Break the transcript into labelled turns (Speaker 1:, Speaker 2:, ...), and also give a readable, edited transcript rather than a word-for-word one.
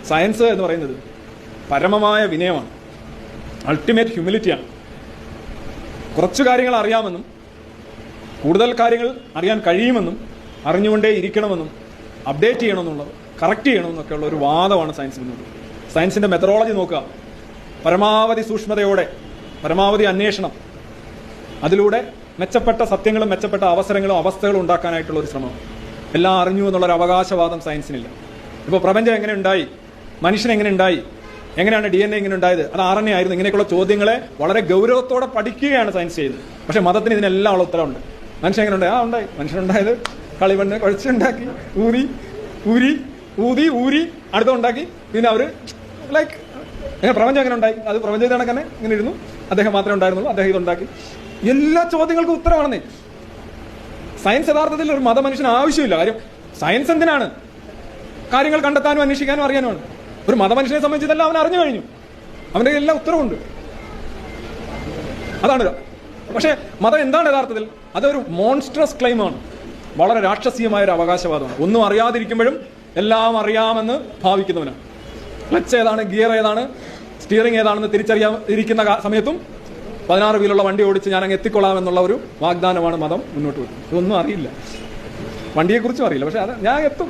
Speaker 1: Science എന്ന് പറയുന്നത് പരമമായ വിനയമാണ്, അൾട്ടിമേറ്റ് ഹ്യൂമിലിറ്റിയാണ്. കുറച്ചു കാര്യങ്ങൾ അറിയാമെന്നും കൂടുതൽ കാര്യങ്ങൾ അറിയാൻ കഴിയുമെന്നും അറിഞ്ഞുകൊണ്ടേ ഇരിക്കണമെന്നും അപ്ഡേറ്റ് ചെയ്യണമെന്നുള്ളത് കറക്റ്റ് ചെയ്യണമെന്നൊക്കെയുള്ള ഒരു വാദമാണ് സയൻസിനുള്ളത്. സയൻസിന്റെ മെത്തഡോളജി നോക്കുക, പരമാവധി സൂക്ഷ്മതയോടെ പരമാവധി അന്വേഷണം, അതിലൂടെ മെച്ചപ്പെട്ട സത്യങ്ങളും മെച്ചപ്പെട്ട അവസരങ്ങളും അവസ്ഥകളും ഉണ്ടാക്കാനായിട്ടുള്ള ഒരു ശ്രമം. എല്ലാം അറിഞ്ഞു എന്നുള്ളൊരു അവകാശവാദം സയൻസിനില്ല. ഇപ്പോൾ പ്രപഞ്ചം എങ്ങനെ ഉണ്ടായി, മനുഷ്യൻ എങ്ങനെ ഉണ്ടായി, എങ്ങനെയാണ് DNA ഇങ്ങനെ ഉണ്ടായത്, അത് RNA ആയിരുന്നു, ഇങ്ങനെയൊക്കെയുള്ള ചോദ്യങ്ങളെ വളരെ ഗൗരവത്തോടെ പഠിക്കുകയാണ് സയൻസ് ചെയ്യുന്നത്. പക്ഷെ മതത്തിന് ഇതിനെല്ലാം ഉള്ള ഉത്തരവുണ്ട്. മനുഷ്യൻ എങ്ങനെ ഉണ്ടായി? ഉണ്ടായി, മനുഷ്യനുണ്ടായത് കളിമണ്ണ് കുഴച്ചുണ്ടാക്കി ഊരി ഊരി ഊതി ഊരി അടുത്തുണ്ടാക്കി, പിന്നെ അവർ ലൈക്ക് എങ്ങനെ പ്രപഞ്ചം എങ്ങനെ ഉണ്ടായി, അത് പ്രപഞ്ചം കണക്കന്നെ ഇങ്ങനെ ഇരുന്നു, അദ്ദേഹം മാത്രമേ ഉണ്ടായിരുന്നുള്ളൂ, അദ്ദേഹം ഇതുണ്ടാക്കി. എല്ലാ ചോദ്യങ്ങൾക്കും ഉത്തരവാണെന്നേ. സയൻസ് യഥാർത്ഥത്തിൽ ഒരു മതമനുഷ്യന് ആവശ്യമില്ല. കാര്യം സയൻസ് എന്തിനാണ്? കാര്യങ്ങൾ കണ്ടെത്താനും അന്വേഷിക്കാനും അറിയാനുമാണ്. ഒരു മതമനുഷ്യനെ സംബന്ധിച്ച് ഇതെല്ലാം അവൻ അറിഞ്ഞു കഴിഞ്ഞു, അവന്റെ എല്ലാ ഉത്തരവുണ്ട്. അതാണ്. പക്ഷെ മതം എന്താണ് യഥാർത്ഥത്തിൽ? അതൊരു മോൺസ്ട്രസ് ക്ലെയിമാണ്, വളരെ രാക്ഷസീയമായ ഒരു അവകാശവാദമാണ്. ഒന്നും അറിയാതിരിക്കുമ്പോഴും എല്ലാം അറിയാമെന്ന് ഭാവിക്കുന്നവനാണ്. ക്ലച്ച് ഏതാണ്, ഗിയർ ഏതാണ്, സ്റ്റിയറിംഗ് ഏതാണെന്ന് തിരിച്ചറിയാതിരിക്കുന്ന സമയത്തും 16 വീലുള്ള വണ്ടി ഓടിച്ച് ഞാൻ അങ്ങ് എത്തിക്കൊള്ളാം എന്നുള്ള ഒരു വാഗ്ദാനമാണ് മതം മുന്നോട്ട് വെക്കുന്നത്. ഇതൊന്നും അറിയില്ല, വണ്ടിയെക്കുറിച്ചും അറിയില്ല, പക്ഷെ അത് ഞാൻ എത്തും.